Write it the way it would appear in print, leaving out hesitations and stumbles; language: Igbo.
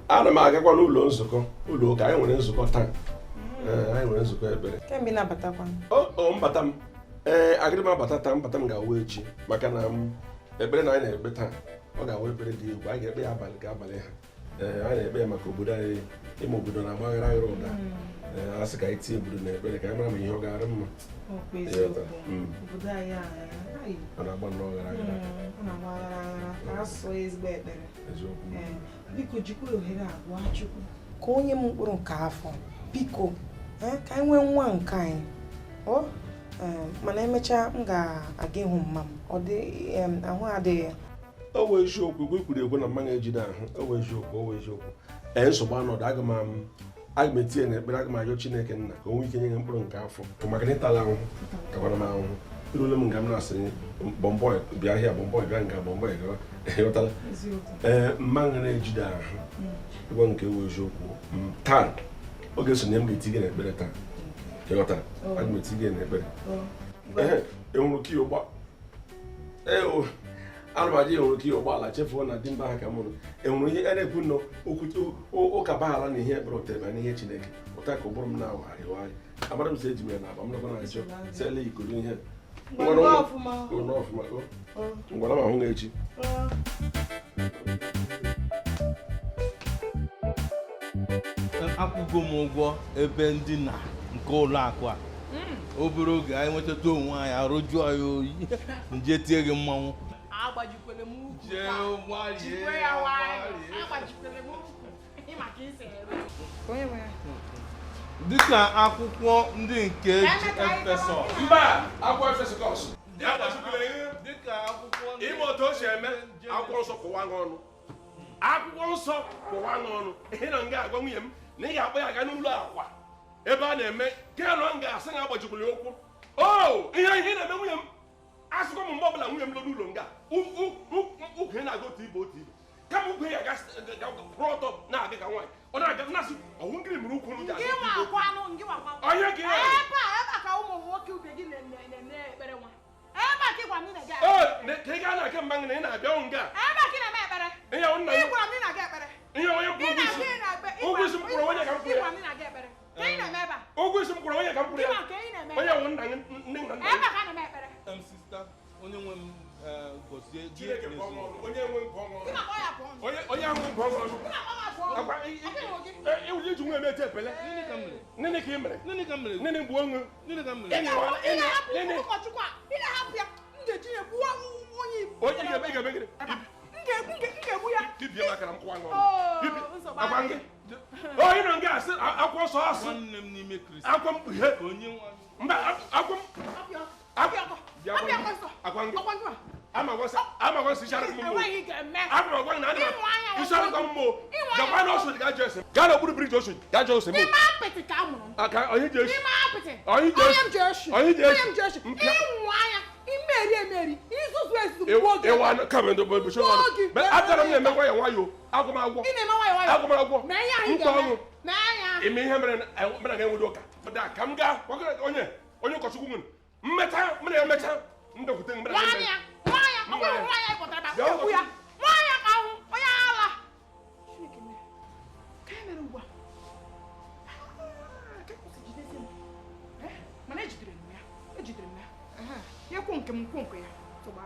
Ana m agakwa n'ụlọ nzukọ ụlọ ụka anyị nwere nzukọ taa. Anyị nwere nzukọ ebere. Kemgbe na-abatakwa. Mbata m. Agịrị m abata taa, mbata m ga-awụ echi maka na ekpere na anyị na-ekpe taa. Ọ ga-awụ ekpere dị egwu. Anyị ga-ekpe ya abalị ka abalị ha. Anyị na-ekpe ya maka obodo anyị, ime obodo na-agbaghara aghara ụda. Asị ka anyị tie obodo na ekpere ka anyị mara ma ihe ọ ga-arụ mma. Obodo anyị ọ na-agba nnọọ aghara aghara. Ọ na-agba aghara aghara. Asụ ezigbo ekpere. Biko jikwa ohere abụọ Chukwu ka onye m mkpụrụ nke afọ biko ka anyị nwee nwa nke anyị mana emechaa m ga-aga ịhụ mma m ọ dị ahụ adịghị. O wee eziokwu igwe kwuru ekwe na mmanụ ejide ahụ. O wee eziokwu nsogbu anọdụ aga m etinye na ekpere, aga m ayọ Chineke nna ka o nwee ike nye ya mkpụrụ nke afọ maka na ịtala ahụhụ kakwana m ahụhụ irule m nga m na-asịrị bọmbọị bịa ahịa bọmbọị bịa nga bọmbọị gawa ịghọtala mmanụ na-ejide ahụ ịgwa nke ewu eziokwu taa oge sonye m ga-etinye n'ekpere taa ịghọtara aga m etinye n'ekpere enwere ka ụgbọ arụmaji enwere ka ụgbọala chefuo na dị mba ha ka mụrụ enwere ihe a na-ekwu nọ ụka baghara na ihe ekpere ụtebe na ihe Chineke ụta ka ụbụrụ m na-awagharịwagharị amara m si eji m ya na agba m nakwa na-achọ sele ikoro ihe ngwara m ahụ na-echi akwụgo m ụgwọ ebe ndina nke ụlọ akụ a obere oge anyị nwetata onwe anyị arụjụ anyị oyi nje tie gị mmanwụ agbajikwere m ukwu dịka akwụkwọ ndị nke Efesọs mba akwụkwọ Efesọs dịka akwụkwọ ime otu o si eme akwụkwọ nsọ kwụwa n'ọnụ akwụkwọ nsọ kwụwa n'ọnụ ihe na nga agwa nwunye m na ị ga-akpọ ya aga n'ụlọ akwa ebe a na-eme ka ya nọ nga asị na agbajikwere ya ụkwụ ihe na-eme nwunye m asịkwa m mgbe ọbụla nwunye m lọ n'ụlọ nga ukwu na-aga otu ibe kama ukwu ya kwụrụ ọtọ na-aga ka nwaanyị ọ na-aga nasị ọwụ nkiri mụrụ ukwu onye ka ị gaa na-ake mgbe na ị na-abịa nga ihe onye ụgwọ isi m kwụrụ onye ka m kwụrụ ụgwọ isi m kwụrụ onye ka m kwụrụ ya onye wụ nna nne na nna sista onye nwe m gozie onye ahụ nke ọnụ iwuli iji nwe emete epele nene ka ị mere nene mgbe onwe dibia makara m kwụwa n'ọnụ onye nọ nga asị akwụkwọ nsọ asị nwanne m n'ime Kristi akwa mkpughe onye nwa mba akwa amagwasị ishara m mmụọ amagwa na ana ishara m mmụọ gakwa na Oshodi ga jesi gaa na okpuru briji Oshodi ga jee ose m aka onye ji eshi ịwa kama ndo bụ show ọnụ atara m na-emekwa ya nwayọ agụmagwọ mkpa ọnụ ime ihe mere ga-enwere ụka ka m gaa onye ụkọchukwu nwere mmeta m na-emecha ndekwute m ya kwụ nke ya